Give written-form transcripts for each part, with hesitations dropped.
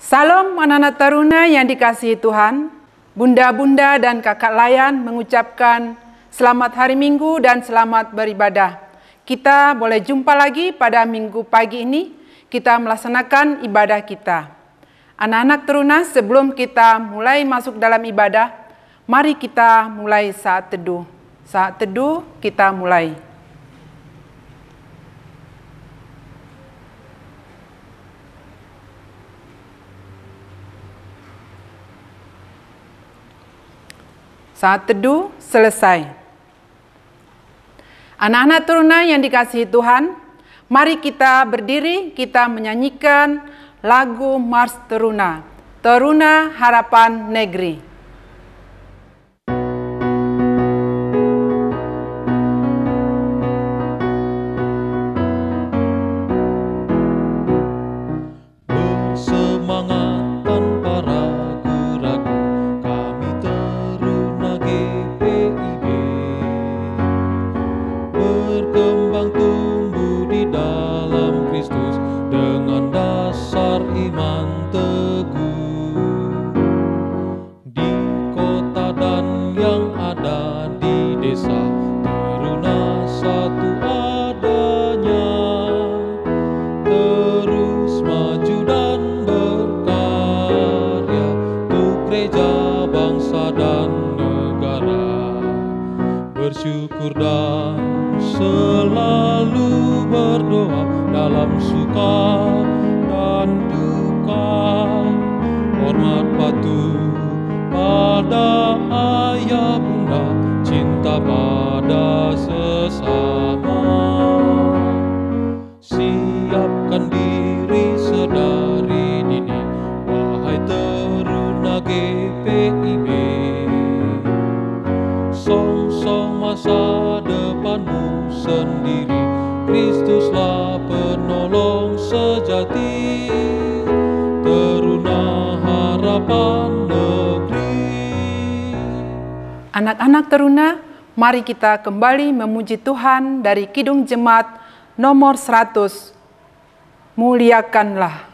Salam anak-anak taruna yang dikasihi Tuhan, bunda-bunda dan kakak layan mengucapkan selamat hari Minggu dan selamat beribadah. Kita boleh jumpa lagi pada Minggu pagi ini, kita melaksanakan ibadah kita. Anak-anak teruna, sebelum kita mulai masuk dalam ibadah, mari kita mulai saat teduh. Saat teduh kita mulai. Saat teduh selesai. Anak-anak teruna yang dikasihi Tuhan, mari kita berdiri, kita menyanyikan lagu Mars Teruna, Teruna Harapan Negeri. Bersyukur dan selalu berdoa dalam suka dan duka. Hormat patuh pada ayah bunda, cinta pada sesama. Siapkan diri sedari dini, wahai teruna GPIB. Song-song masa depanmu sendiri, Kristuslah penolong sejati, teruna harapan negeri. Anak-anak teruna, mari kita kembali memuji Tuhan dari Kidung Jemaat nomor 100. Muliakanlah.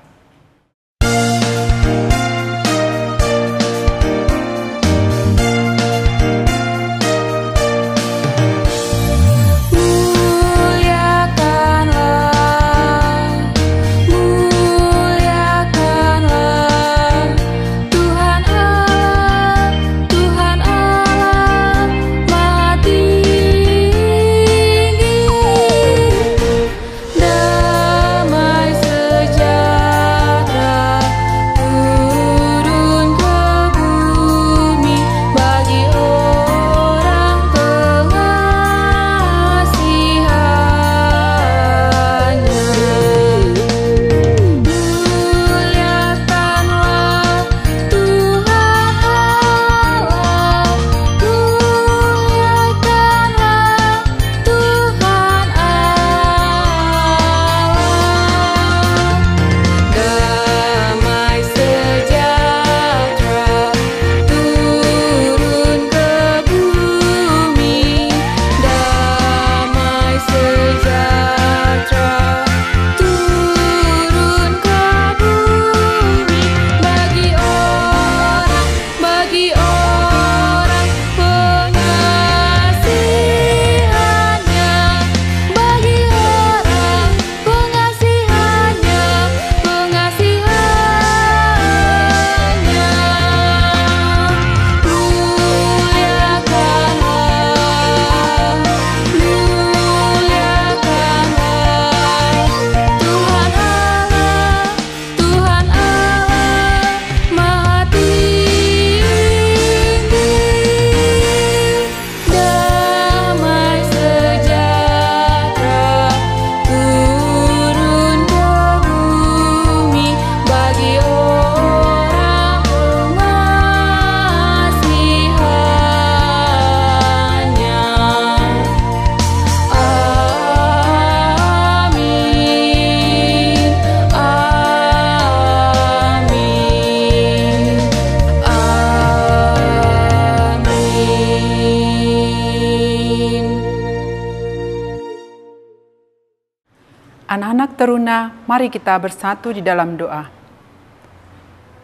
Anak-anak teruna, mari kita bersatu di dalam doa.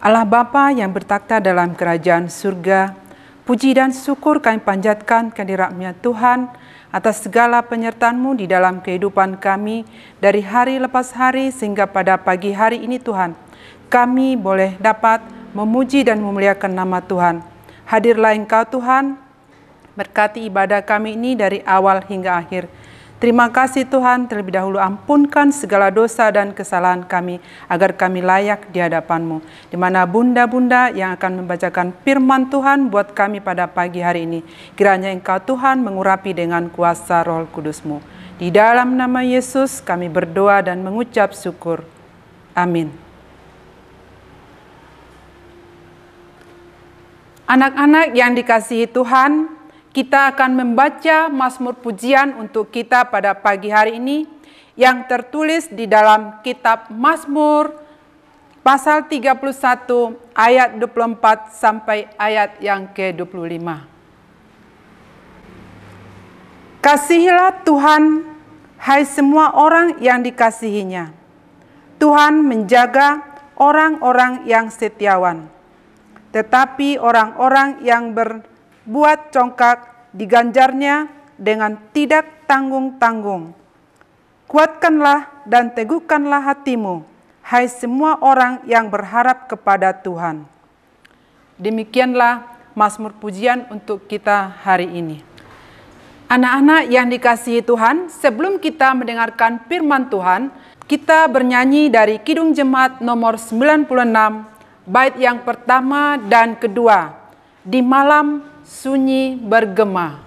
Allah Bapa yang bertakhta dalam kerajaan surga, puji dan syukur kami panjatkan kehadirat-Nya Tuhan atas segala penyertaan-Mu di dalam kehidupan kami dari hari lepas hari sehingga pada pagi hari ini Tuhan. Kami boleh dapat memuji dan memuliakan nama Tuhan. Hadirlah Engkau Tuhan, berkati ibadah kami ini dari awal hingga akhir. Terima kasih Tuhan, terlebih dahulu ampunkan segala dosa dan kesalahan kami, agar kami layak di hadapan-Mu. Di mana bunda-bunda yang akan membacakan firman Tuhan buat kami pada pagi hari ini. Kiranya Engkau Tuhan mengurapi dengan kuasa Roh Kudus-Mu. Di dalam nama Yesus kami berdoa dan mengucap syukur. Amin. Anak-anak yang dikasihi Tuhan, kita akan membaca Mazmur pujian untuk kita pada pagi hari ini yang tertulis di dalam kitab Mazmur pasal 31 ayat 24 sampai ayat yang ke-25. Kasihilah Tuhan, hai semua orang yang dikasihinya. Tuhan menjaga orang-orang yang setiawan. Tetapi orang-orang yang buat congkak diganjarnya dengan tidak tanggung-tanggung. Kuatkanlah dan teguhkanlah hatimu, hai semua orang yang berharap kepada Tuhan. Demikianlah Mazmur pujian untuk kita hari ini. Anak-anak yang dikasihi Tuhan, sebelum kita mendengarkan firman Tuhan, kita bernyanyi dari Kidung Jemaat nomor 96, bait yang pertama dan kedua, Di Malam Sunyi Bergema.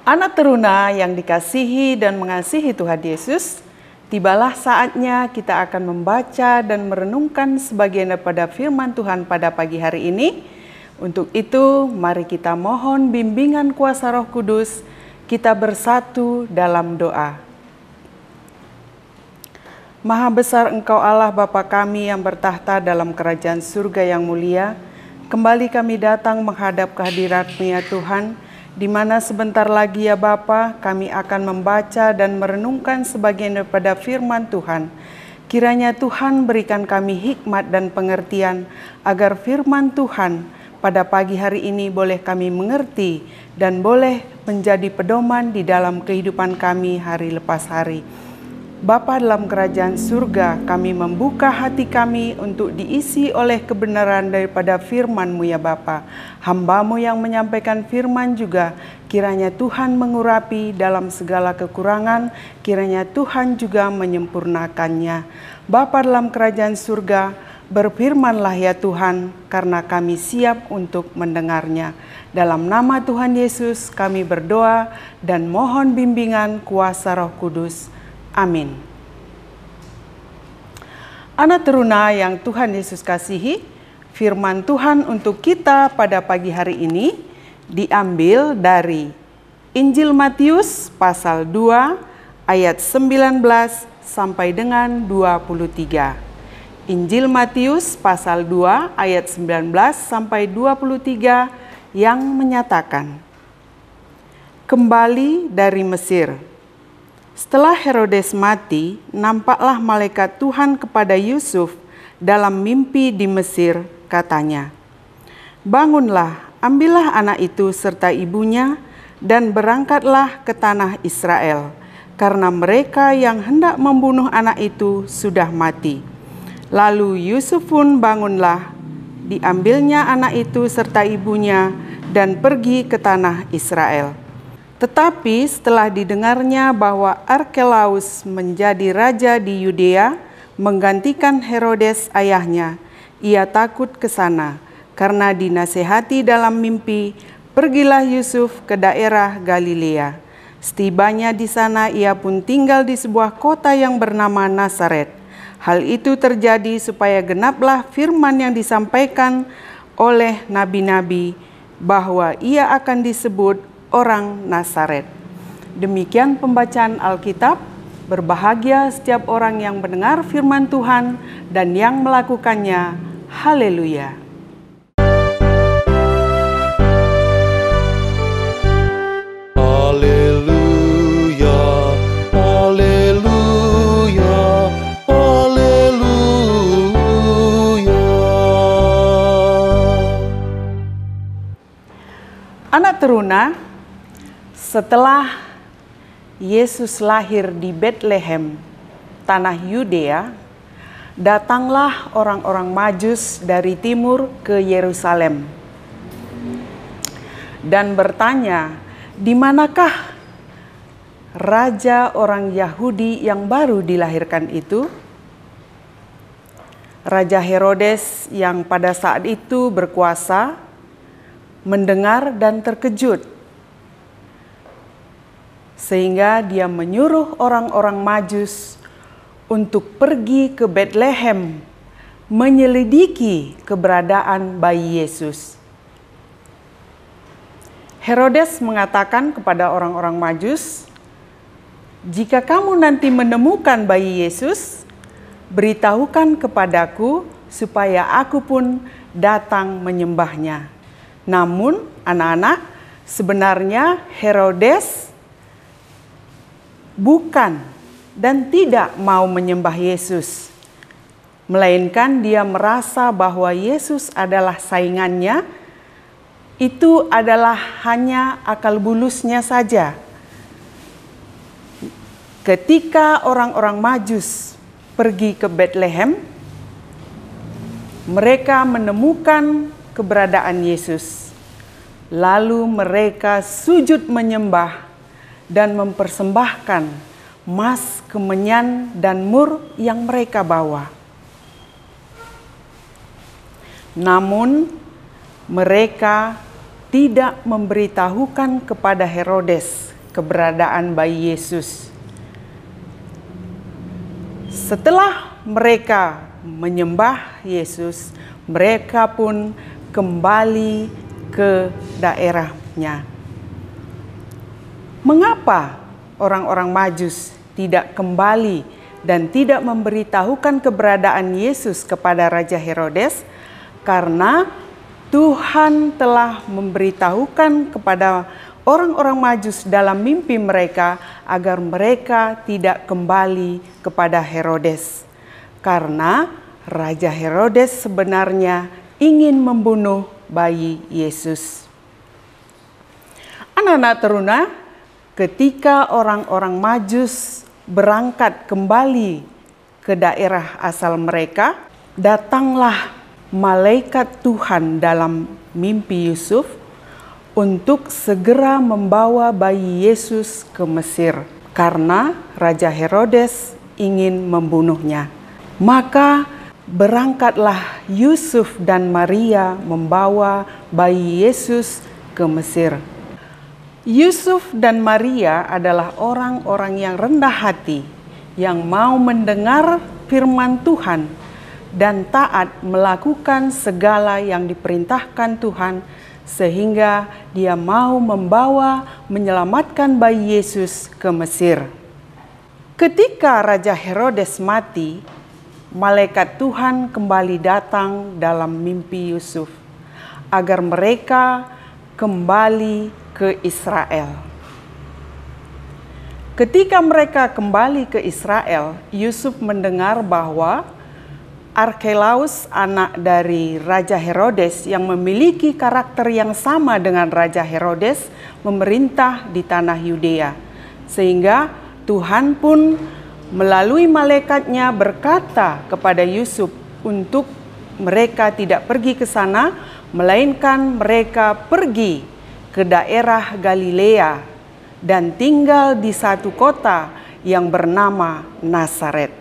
Anak teruna yang dikasihi dan mengasihi Tuhan Yesus, tibalah saatnya kita akan membaca dan merenungkan sebagian daripada firman Tuhan pada pagi hari ini. Untuk itu, mari kita mohon bimbingan kuasa Roh Kudus, kita bersatu dalam doa. Maha besar Engkau Allah Bapa kami yang bertahta dalam kerajaan surga yang mulia, kembali kami datang menghadap kehadirat-Mu ya Tuhan, di mana sebentar lagi ya Bapa, kami akan membaca dan merenungkan sebagian daripada firman Tuhan. Kiranya Tuhan berikan kami hikmat dan pengertian, agar firman Tuhan pada pagi hari ini boleh kami mengerti dan boleh menjadi pedoman di dalam kehidupan kami hari lepas hari. Bapa dalam kerajaan surga, kami membuka hati kami untuk diisi oleh kebenaran daripada firman-Mu ya Bapa. Hamba-Mu yang menyampaikan firman juga, kiranya Tuhan mengurapi dalam segala kekurangan, kiranya Tuhan juga menyempurnakannya. Bapa dalam kerajaan surga, berfirmanlah ya Tuhan, karena kami siap untuk mendengarnya. Dalam nama Tuhan Yesus kami berdoa dan mohon bimbingan kuasa Roh Kudus. Amin. Anak teruna yang Tuhan Yesus kasihi, firman Tuhan untuk kita pada pagi hari ini diambil dari Injil Matius pasal 2 ayat 19 sampai dengan 23. Injil Matius pasal 2 ayat 19 sampai 23 yang menyatakan, kembali dari Mesir. Setelah Herodes mati, nampaklah malaikat Tuhan kepada Yusuf dalam mimpi di Mesir, katanya, bangunlah, ambillah anak itu serta ibunya, dan berangkatlah ke tanah Israel, karena mereka yang hendak membunuh anak itu sudah mati. Lalu Yusuf pun bangunlah, diambilnya anak itu serta ibunya, dan pergi ke tanah Israel. Tetapi setelah didengarnya bahwa Arkelaus menjadi raja di Yudea, menggantikan Herodes ayahnya, ia takut ke sana, karena dinasehati dalam mimpi, pergilah Yusuf ke daerah Galilea. Setibanya di sana ia pun tinggal di sebuah kota yang bernama Nazaret. Hal itu terjadi supaya genaplah firman yang disampaikan oleh nabi-nabi, bahwa ia akan disebut orang Nazaret. Demikian pembacaan Alkitab. Berbahagia setiap orang yang mendengar firman Tuhan dan yang melakukannya. Haleluya. Haleluya, haleluya, haleluya. Anak teruna, setelah Yesus lahir di Betlehem, tanah Yudea, datanglah orang-orang Majus dari timur ke Yerusalem dan bertanya, di manakah raja orang Yahudi yang baru dilahirkan itu? Raja Herodes yang pada saat itu berkuasa mendengar dan terkejut, sehingga dia menyuruh orang-orang Majus untuk pergi ke Betlehem menyelidiki keberadaan bayi Yesus. Herodes mengatakan kepada orang-orang Majus, jika kamu nanti menemukan bayi Yesus, beritahukan kepadaku supaya aku pun datang menyembahnya. Namun anak-anak, sebenarnya Herodes bukan dan tidak mau menyembah Yesus, melainkan dia merasa bahwa Yesus adalah saingannya. Itu adalah hanya akal bulusnya saja. Ketika orang-orang Majus pergi ke Betlehem, mereka menemukan keberadaan Yesus. Lalu mereka sujud menyembah dan mempersembahkan emas, kemenyan, dan mur yang mereka bawa. Namun mereka tidak memberitahukan kepada Herodes keberadaan bayi Yesus. Setelah mereka menyembah Yesus, mereka pun kembali ke daerahnya. Mengapa orang-orang Majus tidak kembali dan tidak memberitahukan keberadaan Yesus kepada Raja Herodes? Karena Tuhan telah memberitahukan kepada orang-orang Majus dalam mimpi mereka agar mereka tidak kembali kepada Herodes. Karena Raja Herodes sebenarnya ingin membunuh bayi Yesus. Anak-anak teruna, ketika orang-orang Majus berangkat kembali ke daerah asal mereka, datanglah malaikat Tuhan dalam mimpi Yusuf untuk segera membawa bayi Yesus ke Mesir karena Raja Herodes ingin membunuhnya. Maka berangkatlah Yusuf dan Maria membawa bayi Yesus ke Mesir. Yusuf dan Maria adalah orang-orang yang rendah hati, yang mau mendengar firman Tuhan dan taat melakukan segala yang diperintahkan Tuhan, sehingga dia mau menyelamatkan bayi Yesus ke Mesir. Ketika Raja Herodes mati, malaikat Tuhan kembali datang dalam mimpi Yusuf agar mereka kembali ke Israel. Ketika mereka kembali ke Israel, Yusuf mendengar bahwa Arkelaus, anak dari Raja Herodes yang memiliki karakter yang sama dengan Raja Herodes, memerintah di tanah Yudea. Sehingga Tuhan pun melalui malaikatnya berkata kepada Yusuf untuk mereka tidak pergi ke sana, melainkan mereka pergi ke daerah Galilea dan tinggal di satu kota yang bernama Nazaret.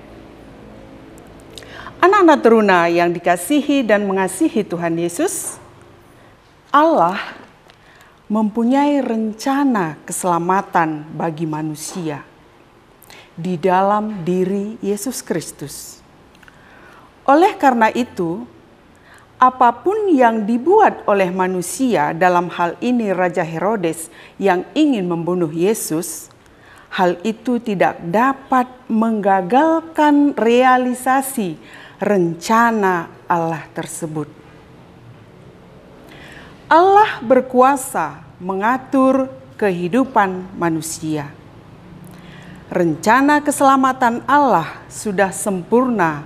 Anak-anak teruna yang dikasihi dan mengasihi Tuhan Yesus, Allah mempunyai rencana keselamatan bagi manusia di dalam diri Yesus Kristus. Oleh karena itu, apapun yang dibuat oleh manusia, dalam hal ini Raja Herodes yang ingin membunuh Yesus, hal itu tidak dapat menggagalkan realisasi rencana Allah tersebut. Allah berkuasa mengatur kehidupan manusia. Rencana keselamatan Allah sudah sempurna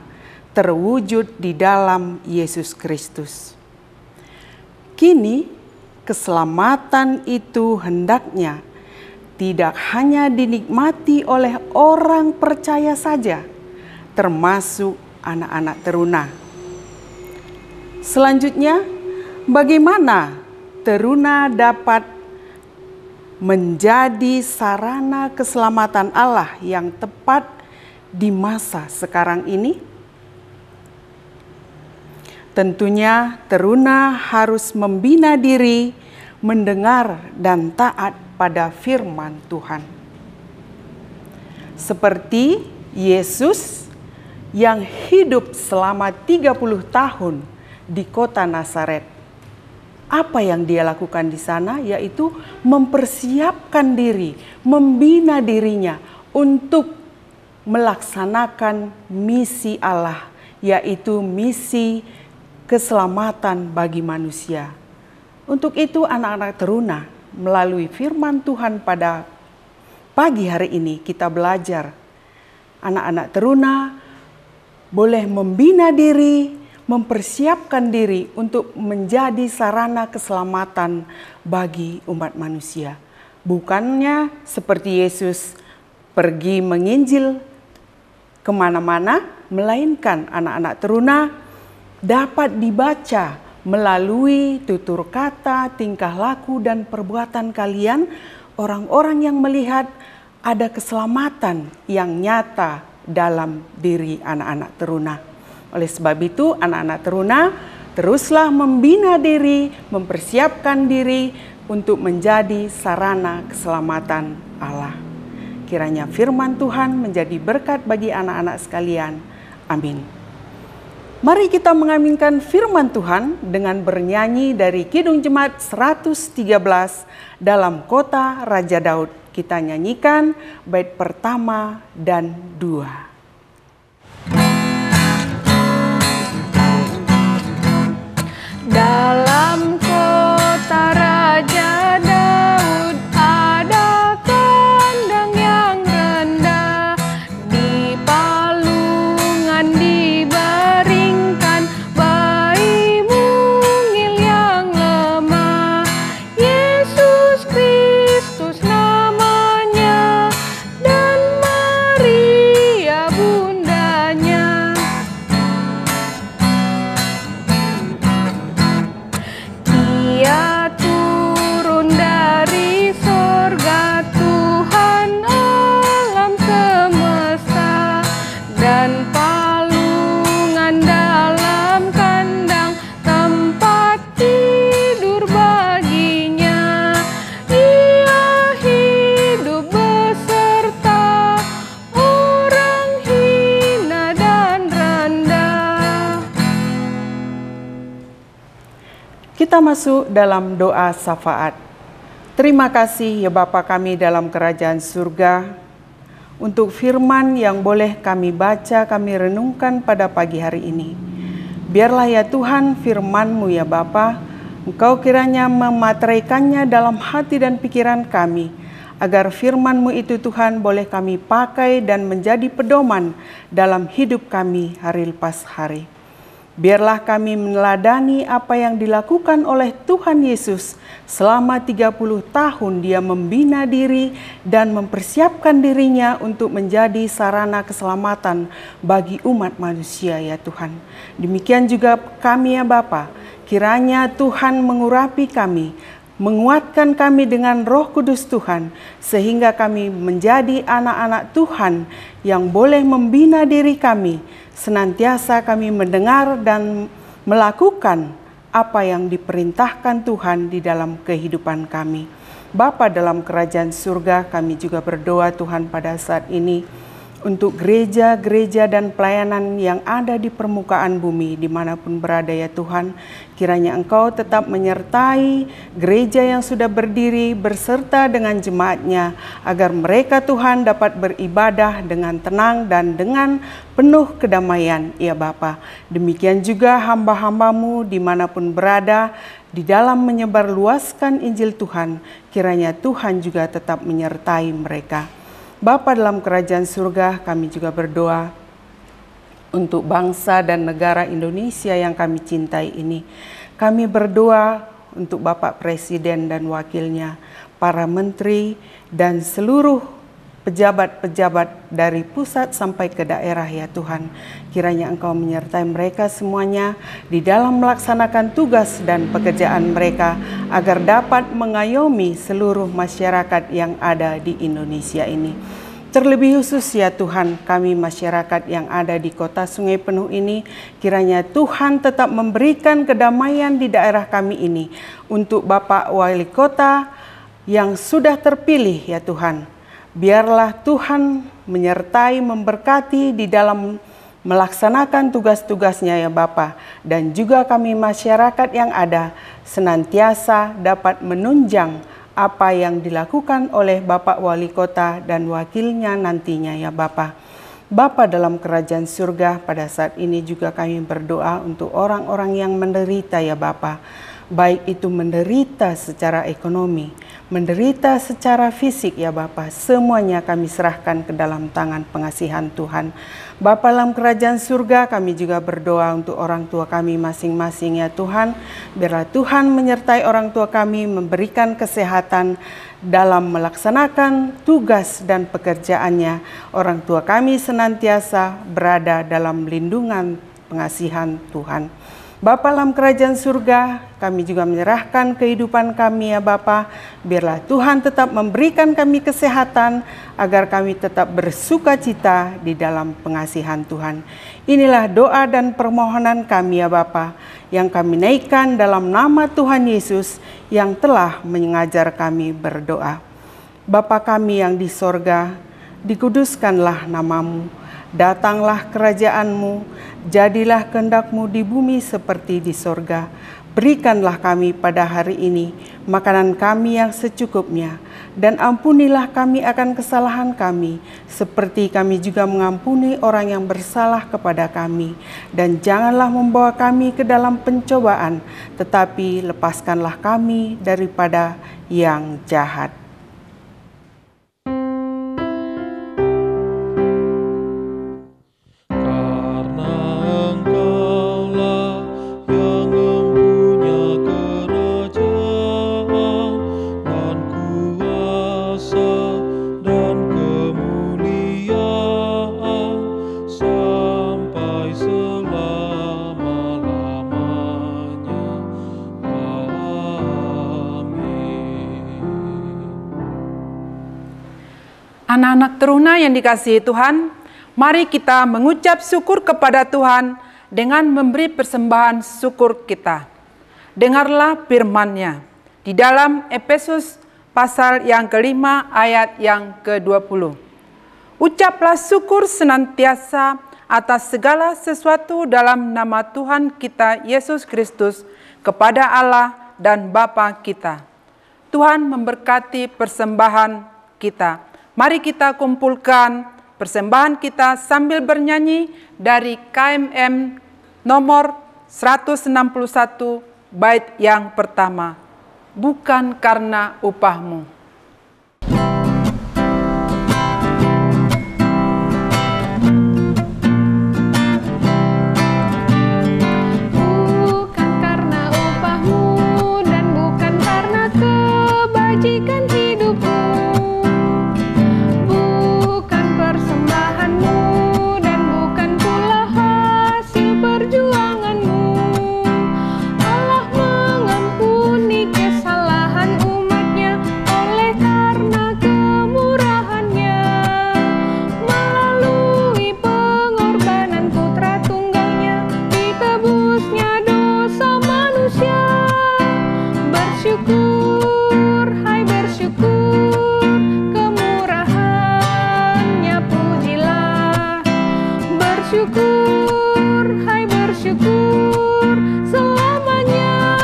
terwujud di dalam Yesus Kristus. Kini keselamatan itu hendaknya tidak hanya dinikmati oleh orang percaya saja, termasuk anak-anak teruna. Selanjutnya, bagaimana teruna dapat menjadi sarana keselamatan Allah yang tepat di masa sekarang ini? Tentunya teruna harus membina diri, mendengar dan taat pada firman Tuhan. Seperti Yesus yang hidup selama 30 tahun di kota Nazaret. Apa yang dia lakukan di sana? Yaitu mempersiapkan diri, membina dirinya untuk melaksanakan misi Allah, yaitu misi keselamatan bagi manusia. Untuk itu anak-anak teruna, melalui firman Tuhan pada pagi hari ini kita belajar. Anak-anak teruna boleh membina diri, mempersiapkan diri untuk menjadi sarana keselamatan bagi umat manusia. Bukannya seperti Yesus pergi menginjil kemana-mana, melainkan anak-anak teruna dapat dibaca melalui tutur kata, tingkah laku, dan perbuatan kalian, orang-orang yang melihat ada keselamatan yang nyata dalam diri anak-anak teruna. Oleh sebab itu, anak-anak teruna teruslah membina diri, mempersiapkan diri untuk menjadi sarana keselamatan Allah. Kiranya firman Tuhan menjadi berkat bagi anak-anak sekalian. Amin. Mari kita mengaminkan firman Tuhan dengan bernyanyi dari Kidung Jemaat 113 dalam Kota Raja Daud. Kita nyanyikan bait pertama dan 2. Dalam kota Raja Daud ada kandang yang rendah, di palungan dibaringkan bayi mungil yang lemah. Yesus Kristus namanya, dan mari palungan dalam kandang tempat tidur baginya. Ia hidup beserta orang hina dan rendah. Kita masuk dalam doa syafaat. Terima kasih ya Bapa kami dalam kerajaan surga, untuk firman yang boleh kami baca, kami renungkan pada pagi hari ini. Biarlah ya Tuhan firman-Mu ya Bapa, Engkau kiranya memateraikannya dalam hati dan pikiran kami, agar firman-Mu itu Tuhan boleh kami pakai dan menjadi pedoman dalam hidup kami hari lepas hari. Biarlah kami meneladani apa yang dilakukan oleh Tuhan Yesus selama 30 tahun Dia membina diri dan mempersiapkan dirinya untuk menjadi sarana keselamatan bagi umat manusia ya Tuhan. Demikian juga kami ya Bapa, kiranya Tuhan mengurapi kami, menguatkan kami dengan Roh Kudus Tuhan, sehingga kami menjadi anak-anak Tuhan yang boleh membina diri kami. Senantiasa kami mendengar dan melakukan apa yang diperintahkan Tuhan di dalam kehidupan kami. Bapa dalam kerajaan surga, kami juga berdoa Tuhan pada saat ini untuk gereja-gereja dan pelayanan yang ada di permukaan bumi dimanapun berada ya Tuhan. Kiranya Engkau tetap menyertai gereja yang sudah berdiri berserta dengan jemaatnya, agar mereka Tuhan dapat beribadah dengan tenang dan dengan penuh kedamaian ya Bapa. Demikian juga hamba-hamba-Mu dimanapun berada di dalam menyebarluaskan Injil Tuhan, kiranya Tuhan juga tetap menyertai mereka. Bapa dalam kerajaan surga, kami juga berdoa untuk bangsa dan negara Indonesia yang kami cintai ini. Kami berdoa untuk Bapak Presiden dan wakilnya, para menteri dan seluruh pejabat-pejabat dari pusat sampai ke daerah ya Tuhan. Kiranya Engkau menyertai mereka semuanya di dalam melaksanakan tugas dan pekerjaan mereka, agar dapat mengayomi seluruh masyarakat yang ada di Indonesia ini. Terlebih khusus ya Tuhan, kami masyarakat yang ada di kota Sungai Penuh ini, kiranya Tuhan tetap memberikan kedamaian di daerah kami ini. Untuk Bapak Wali Kota yang sudah terpilih ya Tuhan, biarlah Tuhan menyertai, memberkati di dalam melaksanakan tugas-tugasnya ya Bapa, dan juga kami masyarakat yang ada senantiasa dapat menunjang apa yang dilakukan oleh Bapak Wali Kota dan wakilnya nantinya ya Bapa. Bapa dalam kerajaan surga, pada saat ini juga kami berdoa untuk orang-orang yang menderita ya Bapa. Baik itu menderita secara ekonomi, menderita secara fisik ya Bapa, semuanya kami serahkan ke dalam tangan pengasihan Tuhan. Bapa dalam kerajaan surga, kami juga berdoa untuk orang tua kami masing-masing ya Tuhan. Biarlah Tuhan menyertai orang tua kami, memberikan kesehatan dalam melaksanakan tugas dan pekerjaannya. Orang tua kami senantiasa berada dalam lindungan pengasihan Tuhan. Bapa dalam kerajaan surga, kami juga menyerahkan kehidupan kami ya Bapa. Biarlah Tuhan tetap memberikan kami kesehatan, agar kami tetap bersuka cita di dalam pengasihan Tuhan. Inilah doa dan permohonan kami ya Bapa, yang kami naikkan dalam nama Tuhan Yesus yang telah mengajar kami berdoa. Bapa kami yang di sorga, dikuduskanlah nama-Mu. Datanglah kerajaan-Mu, jadilah kehendak-Mu di bumi seperti di sorga. Berikanlah kami pada hari ini makanan kami yang secukupnya, dan ampunilah kami akan kesalahan kami, seperti kami juga mengampuni orang yang bersalah kepada kami. Dan janganlah membawa kami ke dalam pencobaan, tetapi lepaskanlah kami daripada yang jahat. Anak-anak teruna yang dikasihi Tuhan, Mari kita mengucap syukur kepada Tuhan dengan memberi persembahan syukur kita. Dengarlah firman-Nya di dalam Efesus pasal yang kelima ayat yang ke-20. Ucaplah syukur senantiasa atas segala sesuatu dalam nama Tuhan kita Yesus Kristus kepada Allah dan Bapa kita. Tuhan memberkati persembahan kita. Mari kita kumpulkan persembahan kita sambil bernyanyi dari KMM nomor 161 bait yang pertama. Bukan karena upahmu. Bukan karena upahmu dan bukan karena kebajikan hidupmu. Bukan persembahanmu dan bukan pula hasil perjuanganmu. Allah mengampuni kesalahan umatnya oleh karena kemurahannya. Melalui pengorbanan putra tunggalnya ditebusnya dosa manusia. Bersyukur, hai bersyukur, kemurahannya pujilah. Bersyukur, hai bersyukur, selamanya.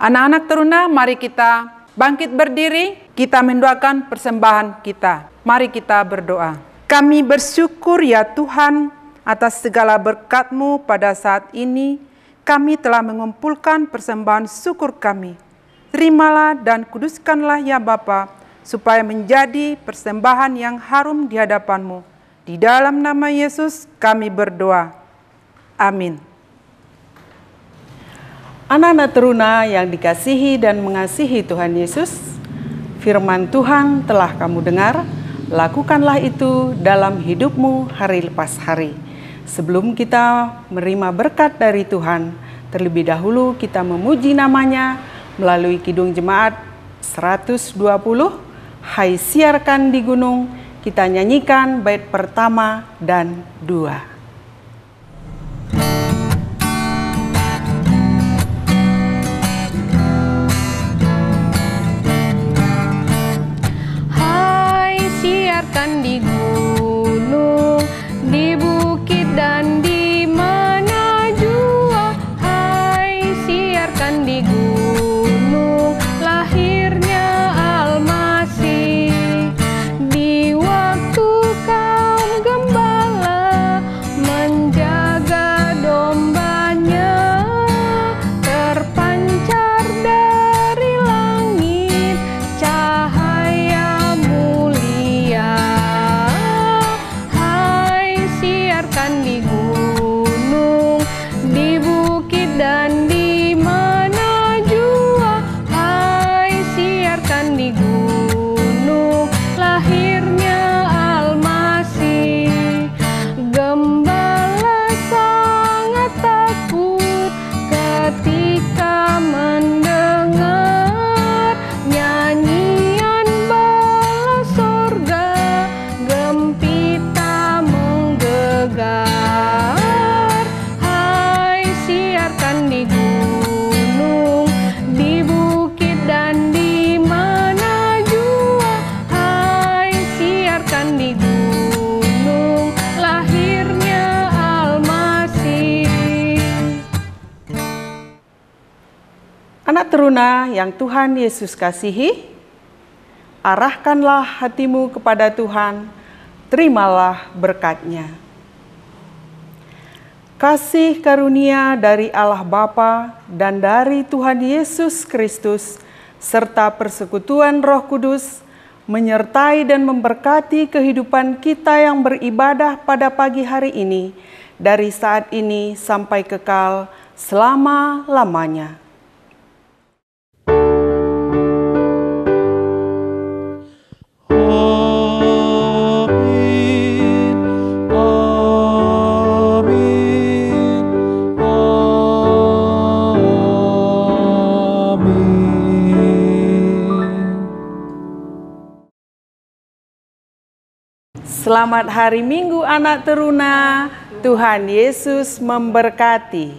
Anak-anak teruna, mari kita bangkit berdiri, kita mendoakan persembahan kita. Mari kita berdoa. Kami bersyukur ya Tuhan atas segala berkat-Mu pada saat ini. Kami telah mengumpulkan persembahan syukur kami. Terimalah dan kuduskanlah ya Bapa, supaya menjadi persembahan yang harum di hadapan-Mu. Di dalam nama Yesus kami berdoa. Amin. Anak-anak teruna yang dikasihi dan mengasihi Tuhan Yesus, firman Tuhan telah kamu dengar, lakukanlah itu dalam hidupmu hari lepas hari. Sebelum kita menerima berkat dari Tuhan, terlebih dahulu kita memuji namanya melalui Kidung Jemaat 120, Hai siarkan di gunung, kita nyanyikan bait pertama dan 2. Siarkan di gunung, di bukit dan di mana jua. Hai siarkan di gunung, lahirnya Almasih. Di waktu kaum gembala menjaga dombanya, terpancar dari langit cahaya mulia. Hai siarkan di gunung, di bukit dan di mana jua. Hai siarkan di gunung, lahirnya Almasih. Gembala sangat takut ketika mendengar nyanyian bala sorga, gempita menggegar. Hai siarkan di gunung, di bukit dan di mana jua. Hai siarkan di gunung, lahirnya Almasih. Anak teruna yang Tuhan Yesus kasihi, arahkanlah hatimu kepada Tuhan, terimalah berkat-Nya. Kasih karunia dari Allah Bapa dan dari Tuhan Yesus Kristus, serta persekutuan Roh Kudus, menyertai dan memberkati kehidupan kita yang beribadah pada pagi hari ini, dari saat ini sampai kekal selama-lamanya. Selamat hari Minggu anak teruna. Tuhan Yesus memberkati.